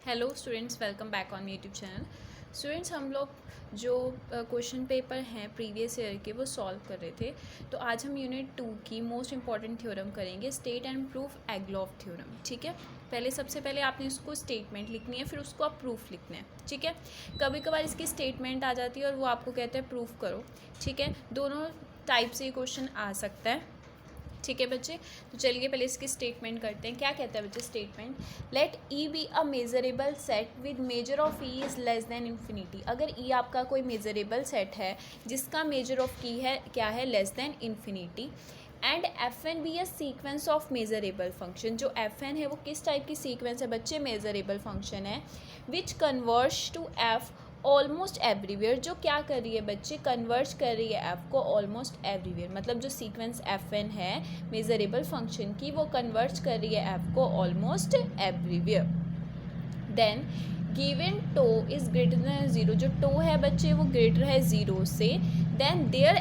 Hello students, welcome back on YouTube channel. Students, हम लोग जो क्वेश्चन पेपर हैं प्रीवियस ईयर के वो सॉल्व कर रहे थे। तो आज हम यूनिट 2 की मोस्ट इंपॉर्टेंट थ्योरम करेंगे, स्टेट एंड प्रूफ एग्लॉफ थ्योरम। ठीक है, सबसे पहले आपने उसको स्टेटमेंट लिखनी है, फिर उसको आप प्रूफ लिखना है। ठीक है, कभी कभार इसकी स्टेटमेंट आ जाती है और वो आपको कहते हैं प्रूफ करो। ठीक है, दोनों टाइप से ये क्वेश्चन आ सकता है। ठीक है बच्चे, तो चलिए पहले इसकी स्टेटमेंट करते हैं। क्या कहता है बच्चे statement? Let E be a measurable set with measure of E is less than infinity. अगर ई आपका कोई मेजरेबल सेट है जिसका मेजर ऑफ ई है क्या है, less than infinity, and f n be a sequence of measurable function. जो f N है वो किस टाइप की सीक्वेंस है बच्चे? मेजरेबल फंक्शन है, which converge to F almost everywhere. जो क्या कर रही है बच्चे? कन्वर्ज कर रही है एफ को ऑलमोस्ट एवरीवेयर। मतलब जो सीक्वेंस एफ एन है मेजरेबल फंक्शन की, वो कन्वर्ज कर रही है एफ को almost everywhere. Then given tau is greater than zero. जो टो है बच्चे वो ग्रेटर है ज़ीरो से। Then there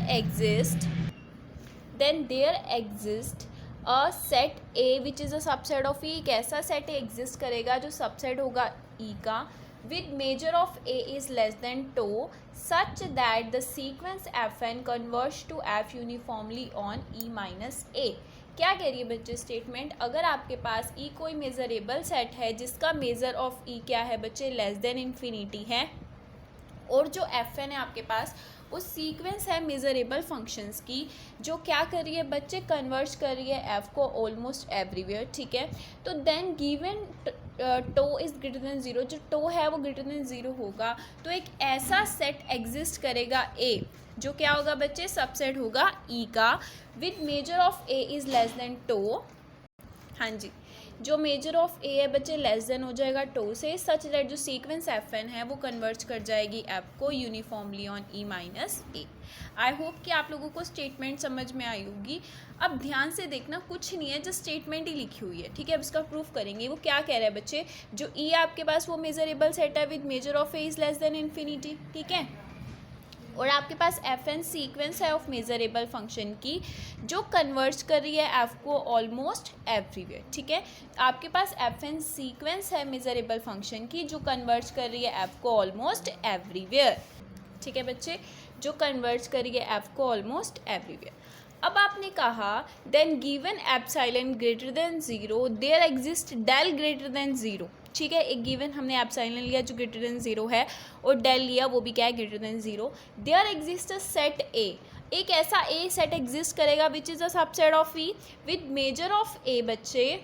exist a set A which is a subset of E. कैसा सेट एग्जिस्ट करेगा? जो सबसेट होगा ई का, with measure of a is less than tau such that the sequence fn converge to f uniformly on e minus a। क्या कह रही है बच्चे स्टेटमेंट? अगर आपके पास e कोई मेजरेबल सेट है जिसका मेजर ऑफ e क्या है बच्चे? लेस देन इन्फिनिटी है, और जो एफ एन है आपके पास वो सीक्वेंस है मेजरेबल फंक्शंस की, जो क्या कर रही है बच्चे? कन्वर्ज कर रही है एफ को ऑलमोस्ट एवरीवेयर। ठीक है, तो then given tau is greater than zero. जो टो है वो ग्रेटर देन ज़ीरो होगा, तो एक ऐसा सेट एग्जिस्ट करेगा ए, जो क्या होगा बच्चे? सबसेट होगा ई का, with measure of A is less than tau. हाँ जी, जो मेजर ऑफ ए है बच्चे लेस देन हो जाएगा टो से, सच दैट जो सीक्वेंस एफ एन है वो कन्वर्ज कर जाएगी एफ को uniformly on E minus A. I hope कि आप लोगों को स्टेटमेंट समझ में आई होगी। अब ध्यान से देखना, कुछ नहीं है, जस्ट स्टेटमेंट ही लिखी हुई है। ठीक है, अब इसका प्रूफ करेंगे। वो क्या कह रहा है बच्चे? जो ई आपके पास वो मेजरेबल सेट है with measure of A is less than infinity. ठीक है, और आपके पास एफ एन सीक्वेंस है ऑफ मेजरेबल फंक्शन की, जो कन्वर्ज कर रही है एफ को ऑलमोस्ट एवरीवेयर। ठीक है, आपके पास एफ एन सीक्वेंस है मेजरेबल फंक्शन की जो कन्वर्ज कर रही है एफ को ऑलमोस्ट एवरीवेयर। ठीक है बच्चे, जो कन्वर्ज कर रही है एफ को ऑलमोस्ट एवरीवेयर। अब आपने कहा then given epsilon greater than zero there exist del greater than zero. ठीक है, एक गिवन हमने एप्सिलॉन लिया जो ग्रेटर देन ज़ीरो है, और डेल लिया वो भी क्या है? Greater than zero. There exist a set A. एक ऐसा ए सेट एग्जिस्ट करेगा which is a subset of E, with measure of A बच्चे,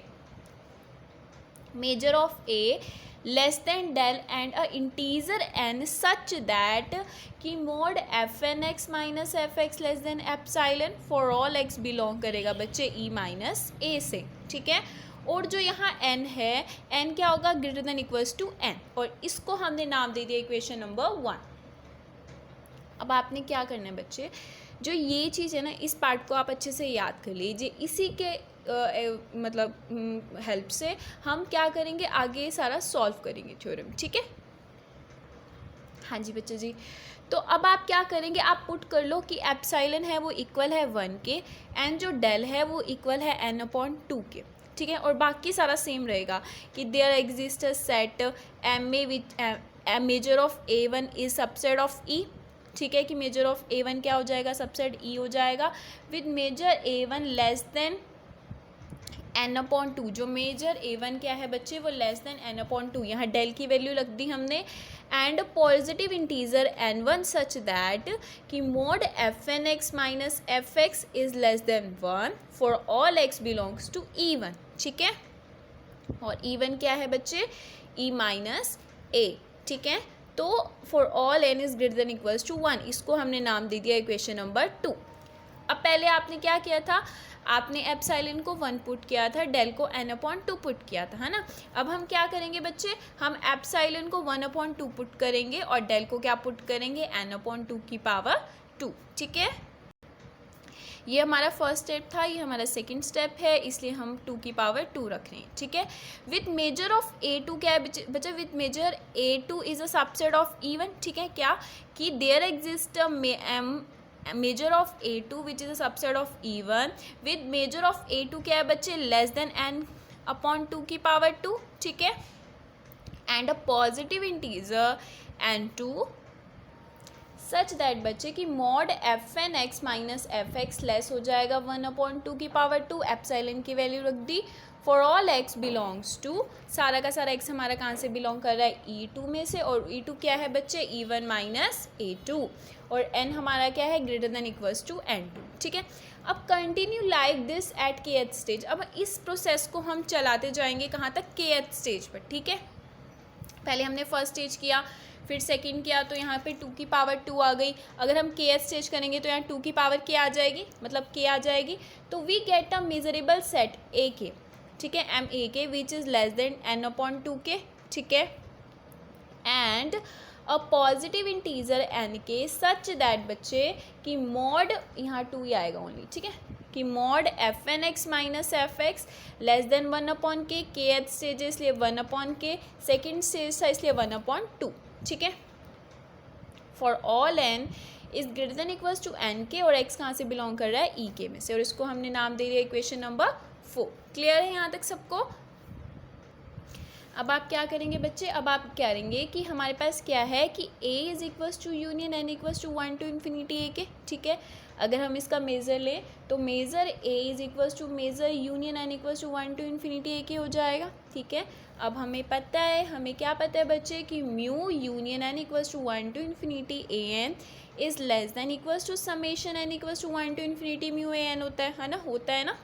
measure of A less than del and a integer N such that कि mod F N X minus F x less than epsilon for all X belong करेगा बच्चे E minus ए से। ठीक है, और जो यहाँ n है, n क्या होगा? Greater than equals to n, और इसको हमने नाम दे दिया इक्वेशन नंबर 1। अब आपने क्या करना है बच्चे? जो ये चीज़ है ना, इस पार्ट को आप अच्छे से याद कर लीजिए। इसी के मतलब हेल्प से हम क्या करेंगे, आगे सारा सॉल्व करेंगे थ्योरम। ठीक है, हाँ जी बच्चे जी। तो अब आप क्या करेंगे? आप पुट कर लो कि एप्सिलॉन है वो इक्वल है 1 के, एंड जो डेल है वो इक्वल है n/2 के। ठीक है, और बाकी सारा सेम रहेगा कि there exist a set M A which measure of A1 is subset of E. ठीक है, कि मेजर ऑफ A1 क्या हो जाएगा? सबसेट ई हो जाएगा, with major A1 less than n/2। जो मेजर A1 क्या है बच्चे? वो लेस देन n/2। यहाँ डेल की वैल्यू रख दी हमने, and positive integer n1 such that कि mod F N X minus F X is less than 1 for all X belongs to E1। ठीक है, और E1 क्या है बच्चे? E minus A. ठीक है, तो for all n is greater than equals to 1, इसको हमने नाम दे दिया इक्वेशन नंबर 2। अब पहले आपने क्या किया था? आपने एप्सिलॉन को 1 पुट किया था, डेल को n/2 पुट किया था, है ना। अब हम क्या करेंगे बच्चे? हम एप्सिलॉन को 1/2 पुट करेंगे और डेल को क्या पुट करेंगे? n/2 की पावर 2। ठीक है, ये हमारा फर्स्ट स्टेप था, ये हमारा सेकंड स्टेप है, इसलिए हम 2 की पावर 2 रख रहे हैं। ठीक है, विथ मेजर ऑफ A2 क्या है बच्चे? With measure A2 is a subset of E1। ठीक है, क्या कि there exist measure of A2 which is a subset of E1, with measure of A2 क्या है बच्चे? लेस देन n/2 की पावर 2। ठीक है, and a positive integer n2 such that बच्चे कि mod fn x minus F x less हो जाएगा 1/2 की पावर 2, एप्सिलॉन की वैल्यू रख दी for all x belongs to, सारा का सारा x हमारा कहाँ से बिलोंग कर रहा है E2 में से, और E2 क्या है बच्चे E1 माइनस A2, और n हमारा क्या है greater than equals to n2। ठीक है, अब continue like this eight kth stage. अब इस प्रोसेस को हम चलाते जाएंगे कहाँ तक, kth स्टेज पर। ठीक है, पहले हमने फर्स्ट स्टेज किया, फिर सेकंड किया, तो यहाँ पे 2 की पावर 2 आ गई। अगर हम kth स्टेज करेंगे तो यहाँ 2 की पावर k आ जाएगी, मतलब k आ जाएगी। तो we get a measurable set A के, ठीक है, एम ए के which is less then n/2k। ठीक है, and a positive integer n के सच दैट बच्चे कि मॉड, यहाँ 2 ही आएगा ओनली। ठीक है, कि mod fn x minus F x less than 1/k, kth stage है इसलिए 1/k, सेकेंड स्टेज था इसलिए 1/2। ठीक है, for all n is greater than equals to n के, और x कहाँ से बिलोंग कर रहा है ई के में से, और इसको हमने नाम दे दिया इक्वेशन नंबर 4। क्लियर है यहाँ तक सबको? अब आप क्या करेंगे बच्चे, अब आप क्या करेंगे कि हमारे पास क्या है कि a is equals to union n equals to 1 to infinity a के। ठीक है, अगर हम इसका मेज़र लें तो measure a is equals to measure union n equals to 1 to infinity a के हो जाएगा। ठीक है, अब हमें पता है, हमें क्या पता है बच्चे कि mu union n equals to 1 to infinity a n is less than equals to summation n equals to 1 to infinity mu a n होता है ना।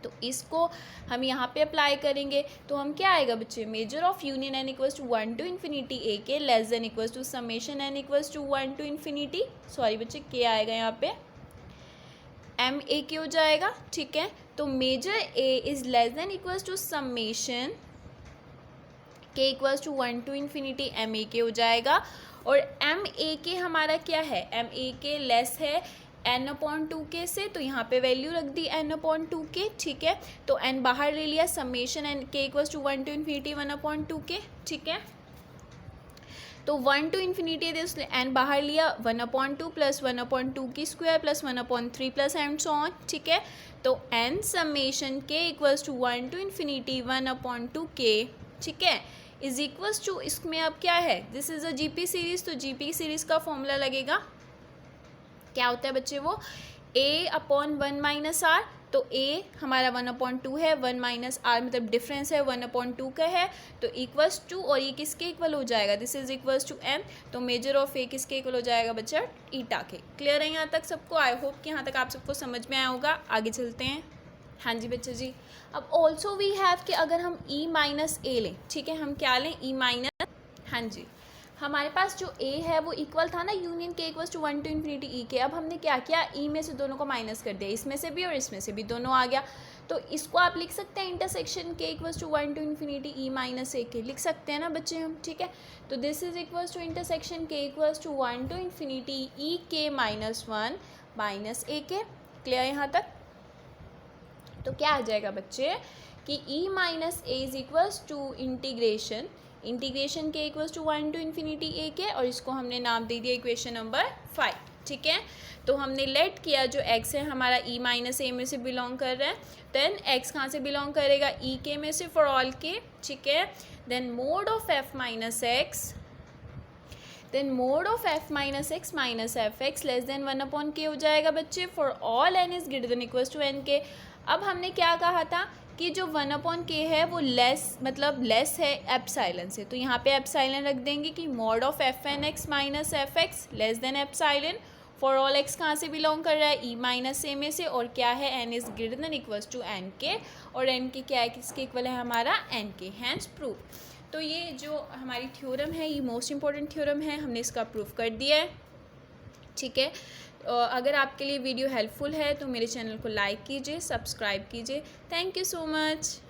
तो इसको हम यहाँ पे अप्लाई करेंगे तो हम क्या आएगा बच्चे, measure of union n equals to 1 to infinity a के less than equals to summation n equals to 1 to infinity, sorry बच्चे k आएगा यहाँ पे m a के हो जाएगा। ठीक है, तो measure a is less than equals to summation k equals to 1 to infinity m a के हो जाएगा, और m a के हमारा क्या है, m a के लेस है n/2k से, तो यहाँ पे वैल्यू रख दी n/2k। ठीक है, तो n बाहर ले लिया, summation n k equals to 1 to infinity 1/2k। ठीक है, तो 1 टू इन्फिनिटी है इसलिए n बाहर लिया, 1/2 प्लस 1/2 की square plus 1/3 plus and so on. ठीक है, तो n summation k equals to 1 to infinity 1/2k। ठीक है, इज इक्वल्स टू, इसमें अब क्या है, this is a GP series, तो जीपी सीरीज का फॉर्मूला लगेगा, क्या होता है बच्चे वो a/1 माइनस आर, तो a हमारा 1/2 है, 1 माइनस आर मतलब डिफरेंस है 1/2 का है, तो इक्वल्स टू, और ये किसके इक्वल हो जाएगा, this is equals to m, तो मेजर ऑफ a किसके इक्वल हो जाएगा बच्चा, ईटा के। क्लियर है यहाँ तक सबको? आई होप कि यहाँ तक आप सबको समझ में आया होगा। आगे चलते हैं। हाँ जी बच्चे जी, अब ऑल्सो वी हैव कि अगर हम e माइनस a लें, ठीक है, हम क्या लें e माइनस, हाँ जी, हमारे पास जो a है वो इक्वल था ना union k equals to 1 to infinity e के। अब हमने क्या किया, e में से दोनों को माइनस कर दिया, इसमें से भी और इसमें से भी दोनों आ गया, तो इसको आप लिख सकते हैं intersection k equals to 1 to infinity e minus a के, लिख सकते हैं ना बच्चे हम। ठीक है, तो this is equals to intersection k equals to 1 to infinity e k minus 1 minus a के। क्लियर यहाँ तक? तो क्या आ जाएगा बच्चे कि e minus a is equals to integration k equals to 1 to infinity a के, और इसको हमने नाम दे दिया इक्वेशन नंबर 5। ठीक है, तो हमने लेट किया जो x है हमारा e माइनस a में से बिलोंग कर रहा है, देन x कहाँ से बिलोंग करेगा, e के में से फॉर ऑल के। ठीक है, then mod of f minus x, then mod of f minus x minus F x less than 1/k हो जाएगा बच्चे, for all n is greater than equals to n के। अब हमने क्या कहा था कि जो 1/k है वो लेस, मतलब लेस है एप्सिलॉन से, तो यहाँ पे एप्सिलॉन रख देंगे कि mod of fn x minus F x less than epsilon for all x कहाँ से बिलोंग कर रहा है, e माइनस a में से, और क्या है n is greater than equals to n के, और n के क्या है, किसके इक्वल है हमारा n के, हैंस प्रूव। तो ये जो हमारी थ्योरम है ये मोस्ट इंपॉर्टेंट थ्योरम है, हमने इसका प्रूफ कर दिया है। ठीक है, अगर आपके लिए वीडियो हेल्पफुल है तो मेरे चैनल को लाइक कीजिए, सब्सक्राइब कीजिए। Thank you so much.